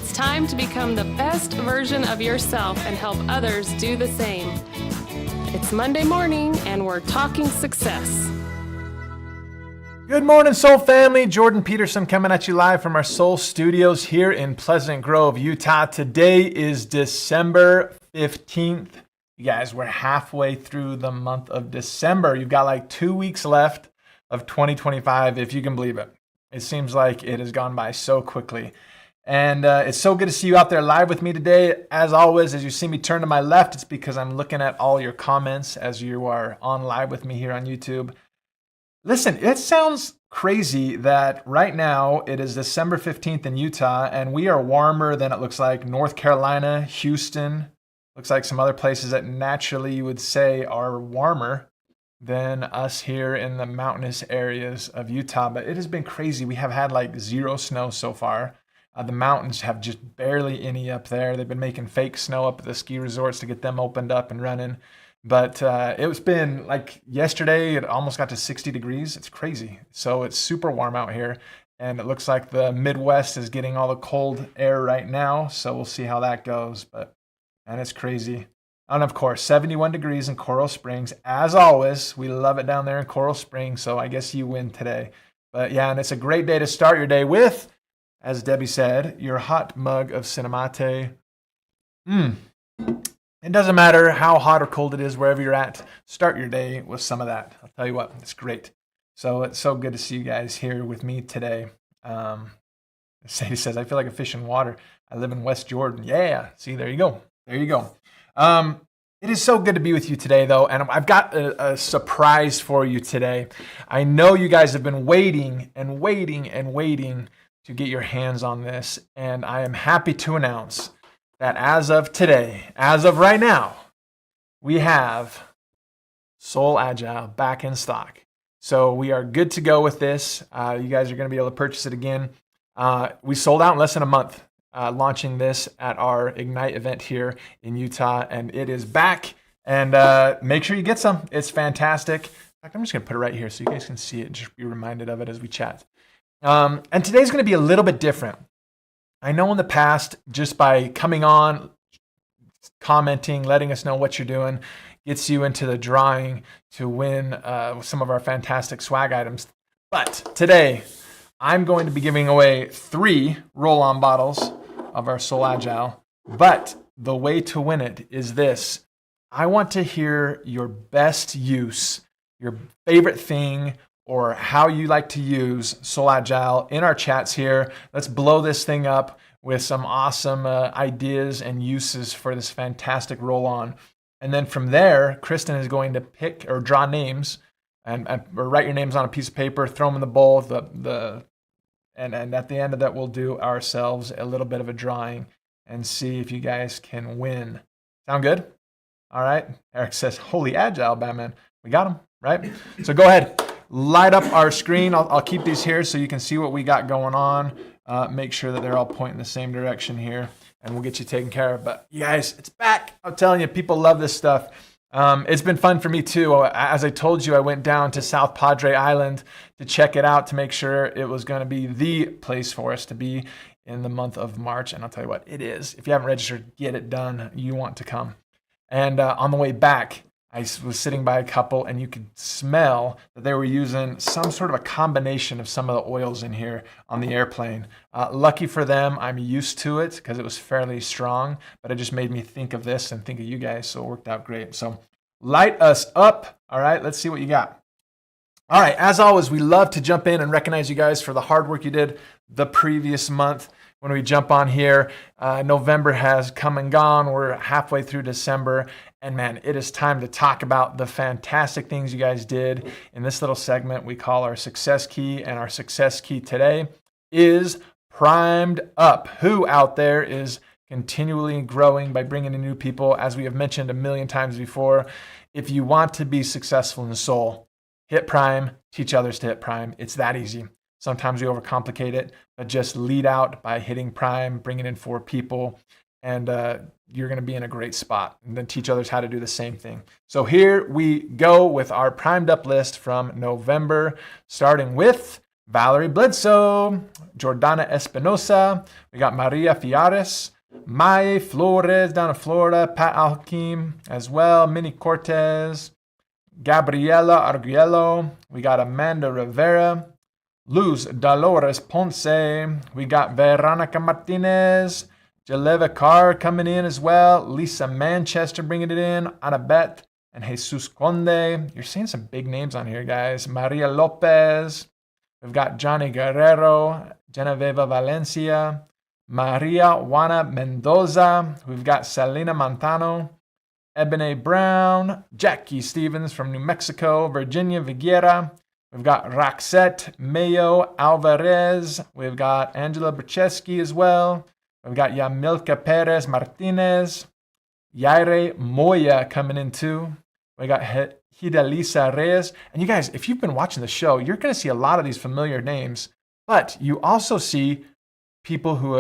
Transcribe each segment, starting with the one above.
It's time to become the best version of yourself and help others do the same. It's Monday morning, and we're talking success. Good morning, Soul family. Jordan Peterson coming at you live from our Soul Studios here in Pleasant Grove, Utah. Today is December 15th. You guys, we're halfway through the month of December. You've got like 2 weeks left of 2025, if you can believe it. It seems like it has gone by so quickly. And it's so good to see you out there live with me today. As always, as you see me turn to my left, it's because I'm looking at all your comments as you are on live with me here on YouTube. Listen, it sounds crazy that right now it is December 15th in Utah, and we are warmer than it looks like North Carolina, Houston. Looks like some other places that naturally you would say are warmer than us here in the mountainous areas of Utah. But it has been crazy. We have had like zero snow so far. The mountains have just barely any up there. They've been making fake snow up at the ski resorts to get them opened up and running. But it's been like yesterday, it almost got to 60 degrees. It's crazy. So it's super warm out here. And it looks like the Midwest is getting all the cold air right now. So we'll see how that goes. And it's crazy. And of course, 71 degrees in Coral Springs. As always, we love it down there in Coral Springs. So I guess you win today. But yeah, and it's a great day to start your day with, as Debbie said, your hot mug of Cinemate. It doesn't matter how hot or cold it is, wherever you're at, start your day with some of that. I'll tell you what, it's great. So it's so good to see you guys here with me today. Sadie says, I feel like a fish in water. I live in West Jordan. Yeah, see, there you go. There you go. It is so good to be with you today, though, and I've got a surprise for you today. I know you guys have been waiting and waiting and waiting to get your hands on this, and I am happy to announce that as of today, as of right now, we have Soul Agile back in stock. So we are good to go with this. You guys are going to be able to purchase it again. We sold out in less than a month, launching this at our Ignite event here in Utah, and it is back. And make sure you get some. It's fantastic. In fact, I'm just going to put it right here so you guys can see it, just be reminded of it as we chat. And today's going to be a little bit different. I know in the past, just by coming on, commenting, letting us know what you're doing, gets you into the drawing to win some of our fantastic swag items. But today, I'm going to be giving away 3 roll-on bottles of our Soul Agile. But the way to win it is this. I want to hear your best use, your favorite thing, or how you like to use Soul Agile in our chats here. Let's blow this thing up with some awesome ideas and uses for this fantastic roll-on. And then from there, Kristen is going to pick or draw names and or write your names on a piece of paper, throw them in the bowl. And at the end of that, we'll do ourselves a little bit of a drawing and see if you guys can win. Sound good? All right. Eric says, holy Agile, Batman. We got him, right? So go ahead. Light up our screen. I'll keep these here so you can see what we got going on. Make sure that they're all pointing the same direction here, and we'll get you taken care of. But you guys, it's back. I'm telling you, people love this stuff. It's been fun for me too. As I told you, I went down to South Padre Island to check it out to make sure it was going to be the place for us to be in the month of March. And I'll tell you what, it is. If you haven't registered, get it done. You want to come. And on the way back, I was sitting by a couple, and you could smell that they were using some sort of a combination of some of the oils in here on the airplane. Lucky for them, I'm used to it because it was fairly strong, but it just made me think of this and think of you guys, so it worked out great. So light us up. All right, let's see what you got. All right, as always, we love to jump in and recognize you guys for the hard work you did the previous month. When we jump on here, November has come and gone. We're halfway through December. And man, it is time to talk about the fantastic things you guys did in this little segment we call our success key. And our success key today is Primed Up. Who out there is continually growing by bringing in new people? As we have mentioned a million times before, if you want to be successful in the soul, hit Prime, teach others to hit Prime. It's that easy. Sometimes we overcomplicate it, but just lead out by hitting Prime, bringing in 4 people, and you're going to be in a great spot. And then teach others how to do the same thing. So here we go with our primed up list from November, starting with Valerie Bledsoe, Jordana Espinosa. We got Maria Fiares, Mae Flores down in Florida, Pat Alhakim as well, Minnie Cortez, Gabriela Arguello. We got Amanda Rivera, Luz Dolores Ponce. We got Veronica Martinez, Jaleva Carr coming in as well, Lisa Manchester bringing it in, Annabeth and Jesus Conde. You're seeing some big names on here, guys. Maria Lopez. We've got Johnny Guerrero, Genoveva Valencia, Maria Juana Mendoza. We've got Selena Montano, Ebony Brown, Jackie Stevens from New Mexico, Virginia Viguera. We've got Roxette Mayo Alvarez. We've got Angela Brzeski as well. We've got Yamilka Perez Martinez, Yaire Moya coming in too. We got Hidalisa Reyes. And you guys, if you've been watching the show, you're going to see a lot of these familiar names, but you also see people who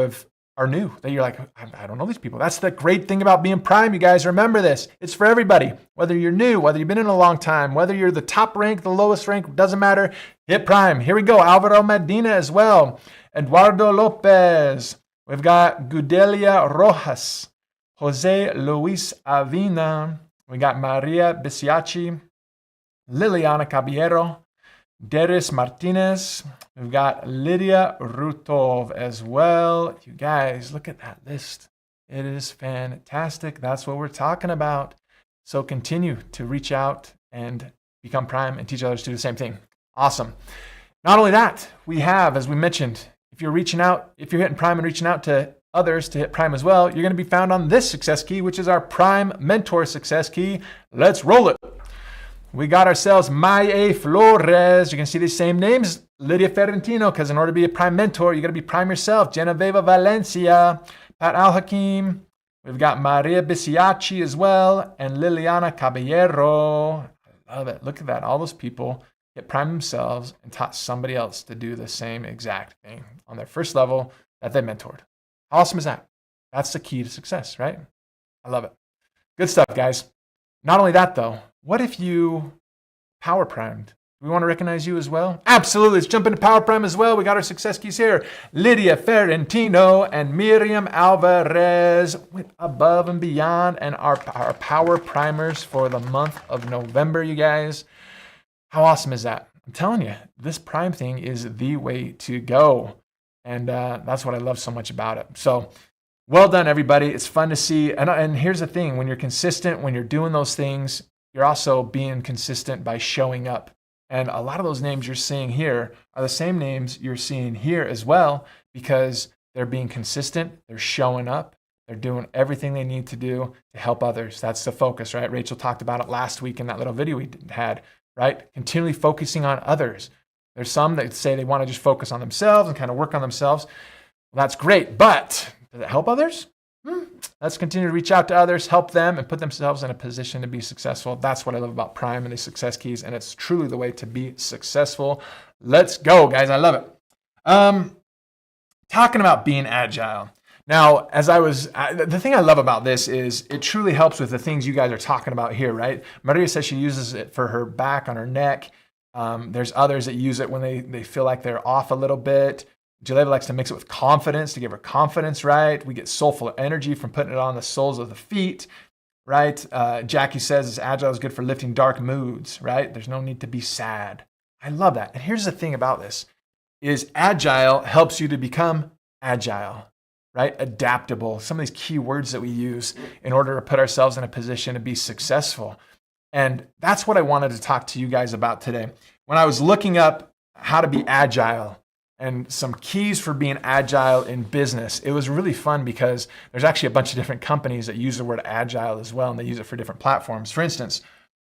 are new that you're like, I don't know these people. That's the great thing about being Prime, you guys. Remember this. It's for everybody. Whether you're new, whether you've been in a long time, whether you're the top rank, the lowest rank, doesn't matter. Hit Prime. Here we go. Alvaro Medina as well. Eduardo Lopez. We've got Gudelia Rojas, Jose Luis Avina. We got Maria Bisiachi, Liliana Caballero, Darius Martinez. We've got Lydia Rutov as well. You guys, look at that list. It is fantastic. That's what we're talking about. So continue to reach out and become Prime and teach others to do the same thing. Awesome. Not only that, we have, as we mentioned, if you're reaching out, if you're hitting Prime and reaching out to others to hit Prime as well, you're going to be found on this success key, which is our Prime Mentor success key. Let's roll it. We got ourselves Maye Flores. You can see these same names, Lydia Ferrentino, because in order to be a Prime Mentor, you got to be Prime yourself. Genoveva Valencia, Pat Alhakim. We've got Maria Bisiachi as well, and Liliana Caballero. I love it. Look at that. All those people get Prime themselves and taught somebody else to do the same exact thing on their first level that they mentored. How awesome is that? That's the key to success, right? I love it. Good stuff, guys. Not only that, though, what if you power primed? Do we want to recognize you as well? Absolutely. Let's jump into Power Prime as well. We got our success keys here. Lydia Ferrentino and Miriam Alvarez went above and beyond, and our Power Primers for the month of November, you guys. How awesome is that? I'm telling you, this Prime thing is the way to go. And that's what I love so much about it. So well done, everybody. It's fun to see. And here's the thing. When you're consistent, when you're doing those things, you're also being consistent by showing up. And a lot of those names you're seeing here are the same names you're seeing here as well, because they're being consistent, they're showing up, they're doing everything they need to do to help others. That's the focus, right? Rachel talked about it last week in that little video we had, right? Continually focusing on others. There's some that say they want to just focus on themselves and kind of work on themselves. Well, that's great, but does it help others? Let's continue to reach out to others, help them, and put themselves in a position to be successful. That's what I love about Prime and the success keys, and it's truly the way to be successful. Let's go, guys. I love it. Talking about being agile. Now, the thing I love about this is it truly helps with the things you guys are talking about here, right? Maria says she uses it for her back, on her neck. There's others that use it when they feel like they're off a little bit. Jaleva likes to mix it with confidence to give her confidence, right? We get soulful energy from putting it on the soles of the feet, right? Jackie says it's agile is good for lifting dark moods, right? There's no need to be sad. I love that. And here's the thing about this is agile helps you to become agile, right? Adaptable. Some of these key words that we use in order to put ourselves in a position to be successful. And that's what I wanted to talk to you guys about today. When I was looking up how to be agile and some keys for being agile in business, it was really fun because there's actually a bunch of different companies that use the word agile as well, and they use it for different platforms. For instance,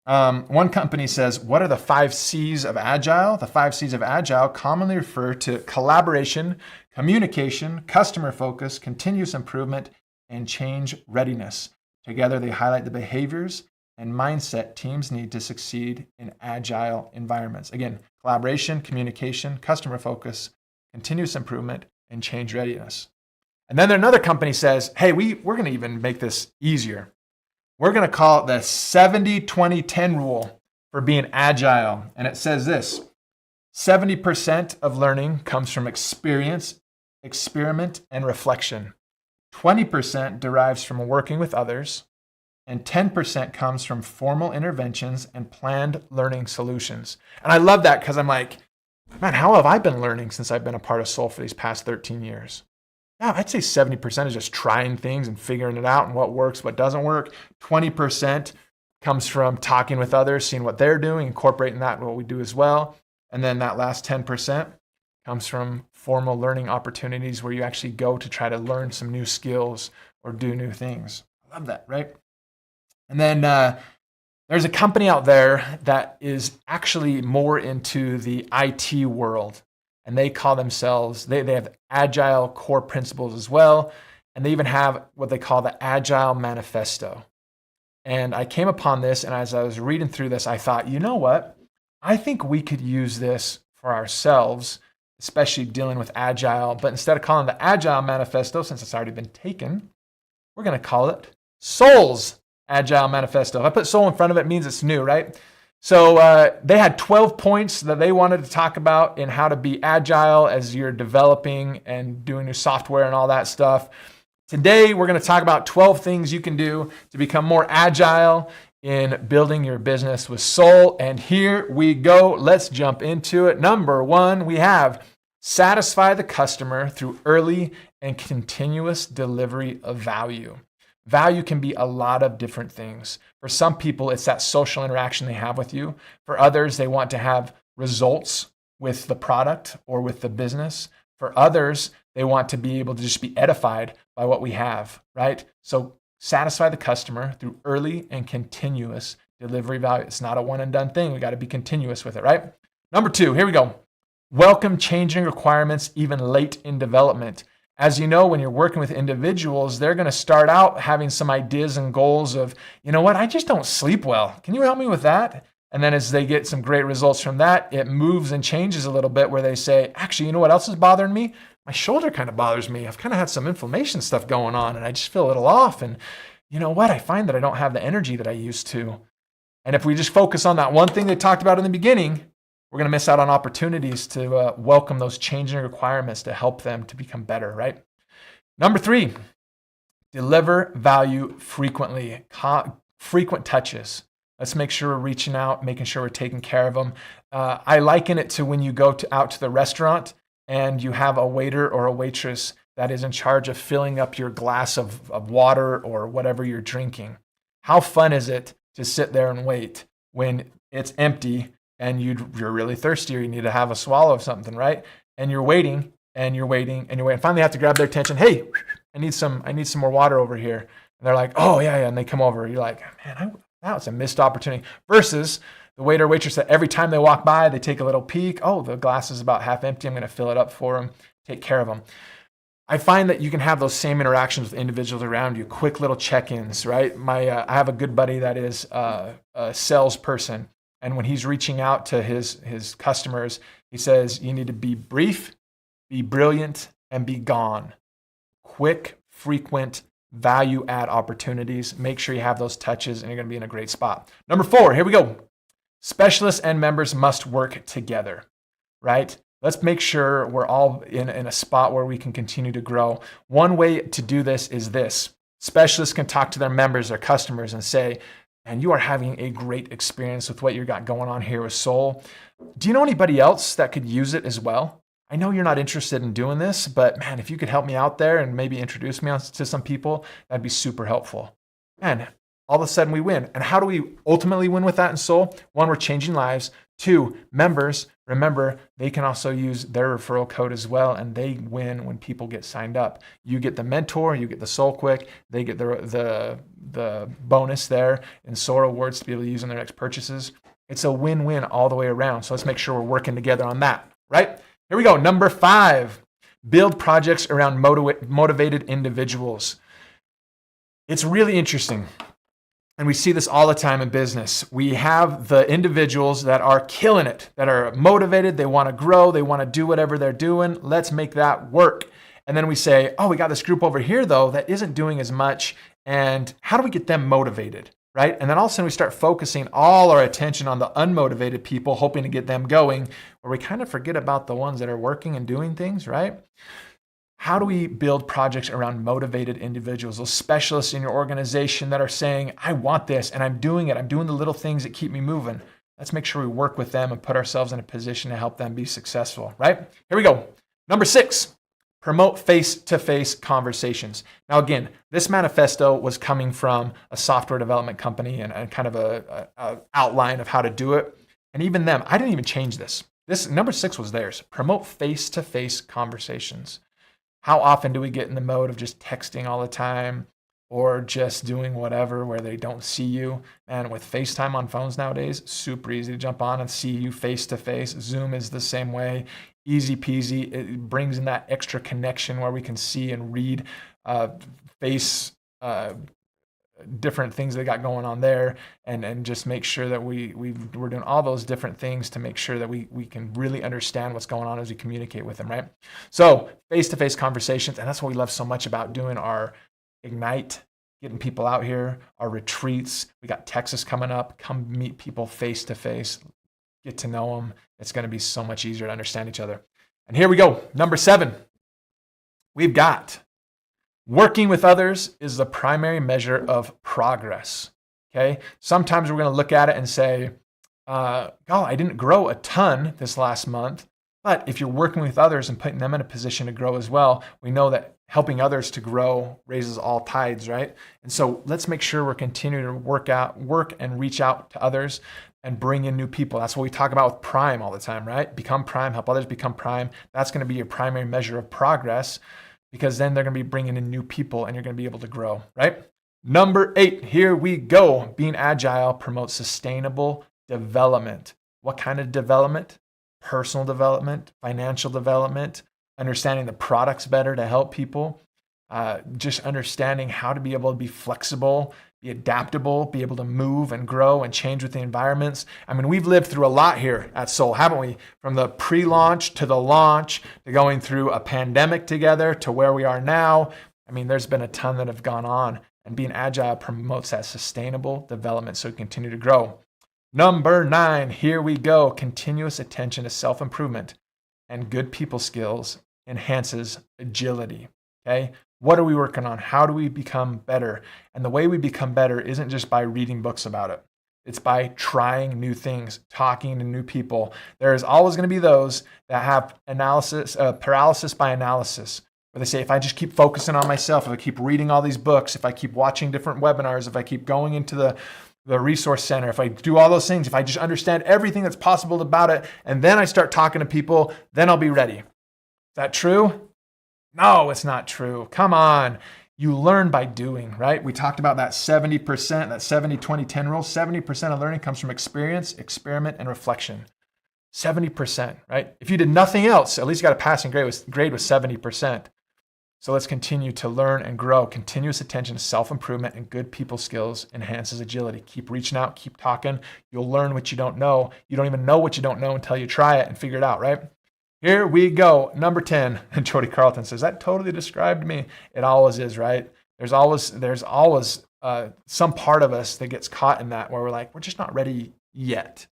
one company says, what are the 5 C's of agile? The 5 C's of agile commonly refer to collaboration, communication, customer focus, continuous improvement, and change readiness. Together, they highlight the behaviors and mindset teams need to succeed in agile environments. Again, collaboration, communication, customer focus, continuous improvement, and change readiness. And then another company says, hey, we're going to even make this easier. We're going to call it the 70-20-10 rule for being agile. And it says this: 70% of learning comes from experience, experiment, and reflection. 20% derives from working with others, and 10% comes from formal interventions and planned learning solutions. And I love that because I'm like, man, how have I been learning since I've been a part of Soul for these past 13 years? Yeah, I'd say 70% is just trying things and figuring it out and what works, what doesn't work. 20% comes from talking with others, seeing what they're doing, incorporating that in what we do as well. And then that last 10% comes from formal learning opportunities where you actually go to try to learn some new skills or do new things. I love that, right? And then there's a company out there that is actually more into the IT world, and they call themselves, they have agile core principles as well, and they even have what they call the Agile Manifesto. And I came upon this, and as I was reading through this, I thought, you know what? I think we could use this for ourselves, especially dealing with Agile. But instead of calling it the Agile Manifesto, since it's already been taken, we're going to call it Soul's Agile Manifesto. If I put Soul in front of it, it means it's new, right? So they had 12 points that they wanted to talk about in how to be agile as you're developing and doing your software and all that stuff. Today, we're going to talk about 12 things you can do to become more agile in building your business with Soul. And here we go. Let's jump into it. Number one, we have satisfy the customer through early and continuous delivery of value. Value can be a lot of different things. For some people, it's that social interaction they have with you. For others, they want to have results with the product or with the business. For others, they want to be able to just be edified by what we have, right? So satisfy the customer through early and continuous delivery value. It's not a one and done thing. We got to be continuous with it, right? Number two, here we go. Welcome changing requirements even late in development. As you know, when you're working with individuals, they're going to start out having some ideas and goals of, you know what, I just don't sleep well. Can you help me with that? And then as they get some great results from that, it moves and changes a little bit where they say, actually, you know what else is bothering me? My shoulder kind of bothers me. I've kind of had some inflammation stuff going on and I just feel a little off. And you know what? I find that I don't have the energy that I used to. And if we just focus on that one thing they talked about in the beginning, we're going to miss out on opportunities to welcome those changing requirements to help them to become better, right? Number three, deliver value frequently, frequent touches. Let's make sure we're reaching out, making sure we're taking care of them. I liken it to when you go out to the restaurant and you have a waiter or a waitress that is in charge of filling up your glass of water or whatever you're drinking. How fun is it to sit there and wait when it's empty and you're really thirsty or you need to have a swallow of something, right? And you're waiting and you're waiting and you're waiting. Finally, you have to grab their attention. Hey, I need some more water over here. And they're like, oh, yeah. And they come over. You're like, man, now it's a missed opportunity. Versus the waiter or waitress that every time they walk by, they take a little peek. Oh, the glass is about half empty. I'm going to fill it up for them, take care of them. I find that you can have those same interactions with individuals around you, quick little check-ins, right? I have a good buddy that is a salesperson. And when he's reaching out to his customers, he says, you need to be brief, be brilliant, and be gone. Quick, frequent, value add opportunities. Make sure you have those touches and you're going to be in a great spot. Number four, here we go. Specialists and members must work together, right? Let's make sure we're all in a spot where we can continue to grow. One way to do this is this. Specialists can talk to their members, their customers, and say, and you are having a great experience with what you got going on here with Soul. Do you know anybody else that could use it as well? I know you're not interested in doing this, but man, if you could help me out there and maybe introduce me to some people, that'd be super helpful. Man, all of a sudden we win. And how do we ultimately win with that in Soul? One, we're changing lives. Two, members, remember, they can also use their referral code as well, and they win when people get signed up. You get the mentor, you get the Soul Quick, they get the bonus there in Soul Rewards to be able to use in their next purchases. It's a win-win all the way around. So let's make sure we're working together on that, right? Here we go. Number five, build projects around motivated individuals. It's really interesting. And we see this all the time in business. We have the individuals that are killing it, that are motivated, they want to grow, they want to do whatever they're doing. Let's make that work. And then we say, oh, we got this group over here, though, that isn't doing as much. And how do we get them motivated? right? And then all of a sudden we start focusing all our attention on the unmotivated people, hoping to get them going, where we kind of forget about the ones that are working and doing things, right? How do we build projects around motivated individuals, those specialists in your organization that are saying, I want this and I'm doing it. I'm doing the little things that keep me moving. Let's make sure we work with them and put ourselves in a position to help them be successful, right? Here we go. Number 6, promote face-to-face conversations. Now, again, this manifesto was coming from a software development company and kind of a outline of how to do it. And even them, I didn't even change this. This number 6 was theirs. Promote face-to-face conversations. How often do we get in the mode of just texting all the time or just doing whatever where they don't see you? And with FaceTime on phones nowadays, super easy to jump on and see you face to face. Zoom is the same way. Easy peasy. It brings in that extra connection where we can see and read face different things they got going on there, and just make sure that we're doing all those different things to make sure that we can really understand what's going on as we communicate with them, right? So face-to-face conversations, and that's what we love so much about doing our Ignite, getting people out here, our retreats. We got Texas coming up. Come meet people face-to-face, get to know them. It's going to be so much easier to understand each other. And here we go. Number 7, we've got working with others is the primary measure of progress, okay? Sometimes we're going to look at it and say, I didn't grow a ton this last month, but if you're working with others and putting them in a position to grow as well, we know that helping others to grow raises all tides, right? And so let's make sure we're continuing to work and reach out to others and bring in new people. That's what we talk about with Prime all the time, right? Become Prime, help others become Prime. That's going to be your primary measure of progress, because then they're going to be bringing in new people and you're going to be able to grow, right? Number 8, here we go. Being agile promotes sustainable development. What kind of development? Personal development, financial development, understanding the products better to help people, just understanding how to be able to be flexible, be adaptable, be able to move and grow and change with the environments. I mean, we've lived through a lot here at Soul, haven't we? From the pre-launch to the launch, to going through a pandemic together to where we are now. I mean, there's been a ton that have gone on, and being agile promotes that sustainable development so we continue to grow. Number 9, here we go. Continuous attention to self-improvement and good people skills enhances agility, okay? What are we working on? How do we become better? And the way we become better isn't just by reading books about it. It's by trying new things, talking to new people. There's always going to be those that have paralysis by analysis, where they say, if I just keep focusing on myself, if I keep reading all these books, if I keep watching different webinars, if I keep going into the resource center, if I do all those things, if I just understand everything that's possible about it, and then I start talking to people, then I'll be ready. Is that true? No, it's not true. Come on. You learn by doing, right? We talked about that 70%, that 70-20-10 rule. 70% of learning comes from experience, experiment, and reflection. 70%, right? If you did nothing else, at least you got a passing grade with 70%. So let's continue to learn and grow. Continuous attention to self-improvement and good people skills enhances agility. Keep reaching out, keep talking. You'll learn what you don't know. You don't even know what you don't know until you try it and figure it out, right? Here we go. Number 10. And Jody Carlton says, that totally described me. It always is, right? There's always some part of us that gets caught in that where we're like, we're just not ready yet,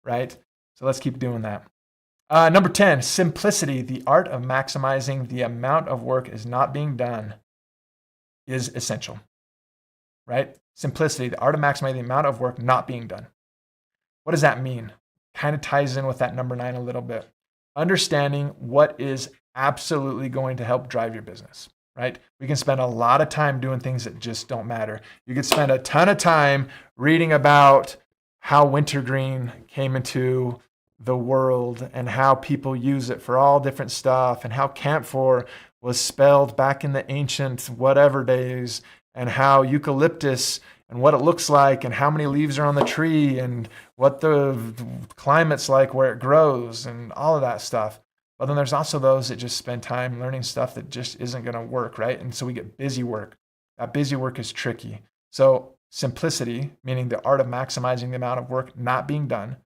right? So let's keep doing that. Number 10, simplicity, the art of maximizing the amount of work is not being done is essential, right? Simplicity, the art of maximizing the amount of work not being done. What does that mean? Kind of ties in with that number 9 a little bit. Understanding what is absolutely going to help drive your business, right? We can spend a lot of time doing things that just don't matter. You could spend a ton of time reading about how wintergreen came into the world and how people use it for all different stuff, and how camphor was spelled back in the ancient whatever days, and how eucalyptus and what it looks like and how many leaves are on the tree and what the climate's like where it grows and all of that stuff. But then there's also those that just spend time learning stuff that just isn't going to work, right? And so we get busy work. That busy work is tricky. So simplicity, meaning the art of maximizing the amount of work not being done,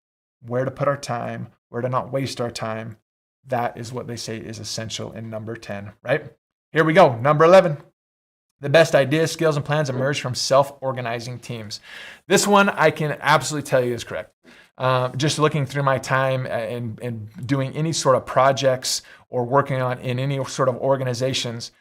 where to put our time, where to not waste our time, that is what they say is essential in number 10, right? Here we go. Number 11. The best ideas, skills, and plans emerge from self-organizing teams. This one I can absolutely tell you is correct. Just looking through my time and doing any sort of projects or working on in any sort of organizations,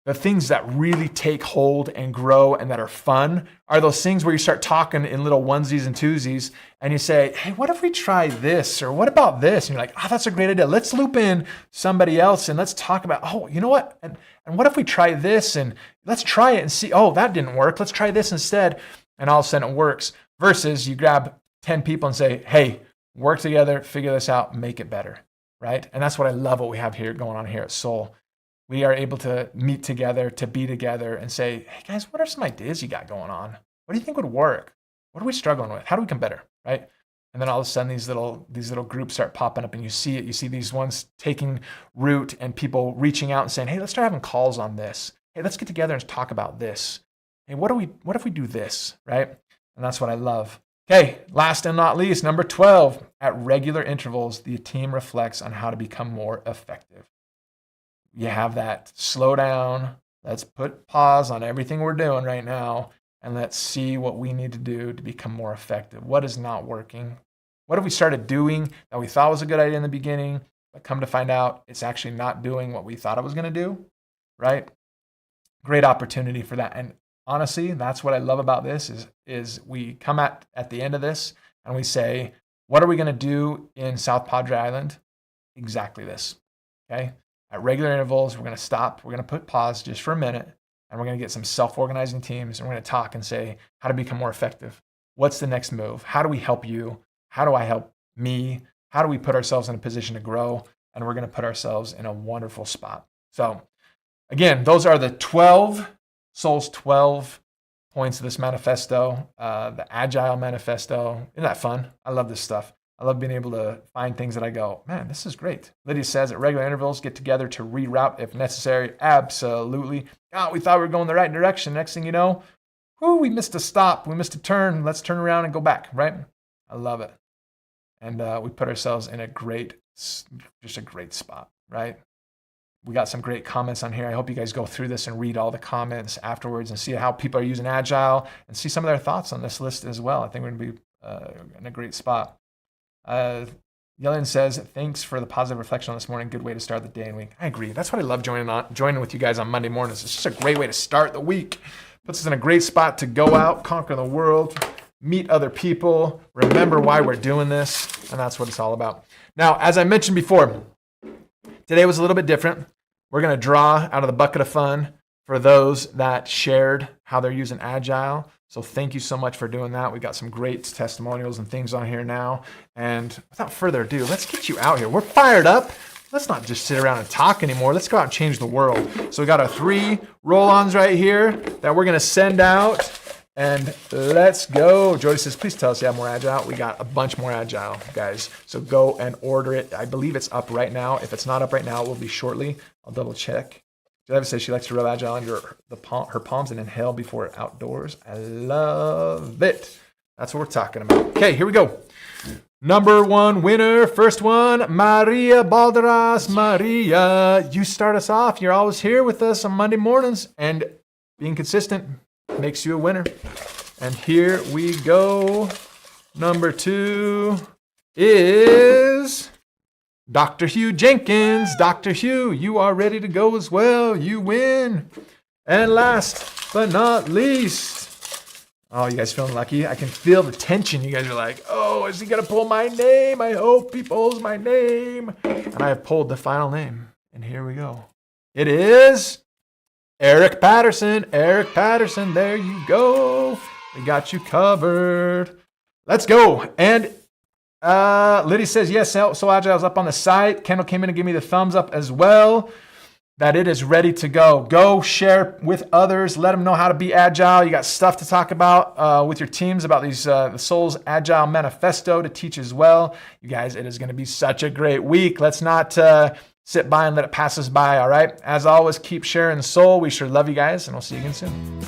the things that really take hold and grow and that are fun are those things where you start talking in little onesies and twosies and you say, hey, what if we try this? Or what about this? And you're like, oh, that's a great idea. Let's loop in somebody else and let's talk about, oh, you know what? And what if we try this and let's try it and see, oh, that didn't work. Let's try this instead. And all of a sudden it works versus you grab 10 people and say, hey, work together, figure this out, make it better, right? And that's what I love what we have here going on here at Soul. We are able to meet together, to be together and say, hey guys, what are some ideas you got going on? What do you think would work? What are we struggling with? How do we become better, right? And then all of a sudden these little groups start popping up and you see it. You see these ones taking root and people reaching out and saying, hey, let's start having calls on this. Hey, let's get together and talk about this. Hey, what if we do this, right? And that's what I love. Okay, last and not least, number 12, at regular intervals, the team reflects on how to become more effective. You have that slow down. Let's put pause on everything we're doing right now and let's see what we need to do to become more effective. What is not working? What have we started doing that we thought was a good idea in the beginning, but come to find out it's actually not doing what we thought it was going to do, right? Great opportunity for that. And honestly, that's what I love about this is we come at the end of this and we say, what are we going to do in South Padre Island? Exactly this, okay? At regular intervals, we're going to stop. We're going to put pause just for a minute, and we're going to get some self-organizing teams, and we're going to talk and say, how to become more effective? What's the next move? How do we help you? How do I help me? How do we put ourselves in a position to grow? And we're going to put ourselves in a wonderful spot. So again, those are the Soul's 12 points of this manifesto, the Agile Manifesto. Isn't that fun? I love this stuff. I love being able to find things that I go, man, this is great. Lydia says at regular intervals, get together to reroute if necessary. Absolutely. Oh, we thought we were going the right direction. Next thing you know, we missed a stop. We missed a turn. Let's turn around and go back, right? I love it. And we put ourselves in just a great spot, right? We got some great comments on here. I hope you guys go through this and read all the comments afterwards and see how people are using Agile and see some of their thoughts on this list as well. I think we're going to be in a great spot. Yellen says, thanks for the positive reflection on this morning. Good way to start the day and week. I agree. That's what I love joining with you guys on Monday mornings. It's just a great way to start the week. Puts us in a great spot to go out, conquer the world, meet other people, remember why we're doing this, and that's what it's all about. Now, as I mentioned before, today was a little bit different. We're going to draw out of the bucket of fun for those that shared how they're using Agile. So thank you so much for doing that. We got some great testimonials and things on here now. And without further ado, let's get you out here. We're fired up. Let's not just sit around and talk anymore. Let's go out and change the world. So we got our 3 roll-ons right here that we're going to send out. And let's go. Jody says, please tell us you have more Agile. We got a bunch more Agile, guys. So go and order it. I believe it's up right now. If it's not up right now, it will be shortly. I'll double check. Jody says she likes to rub Agile under her palms and inhale before outdoors. I love it. That's what we're talking about. Okay, here we go. Number 1 winner, first one, Maria Balderas. Maria, you start us off. You're always here with us on Monday mornings, and being consistent makes you a winner. And here we go. Number 2 is Dr. Hugh Jenkins. Dr. Hugh, you are ready to go as well. You win. And last but not least, oh, you guys feeling lucky? I can feel the tension. You guys are like, oh, is he going to pull my name? I hope he pulls my name. And I have pulled the final name. And here we go. It is Eric Patterson. Eric Patterson, there you go. We got you covered. Let's go. And Liddy says, yes, So Agile is up on the site. Kendall came in and gave me the thumbs up as well, that it is ready to go. Go share with others. Let them know how to be Agile. You got stuff to talk about with your teams about these the Soul's Agile Manifesto to teach as well. You guys, it is going to be such a great week. Let's not sit by and let it pass us by, all right? As always, keep sharing Soul. We sure love you guys, and we'll see you again soon.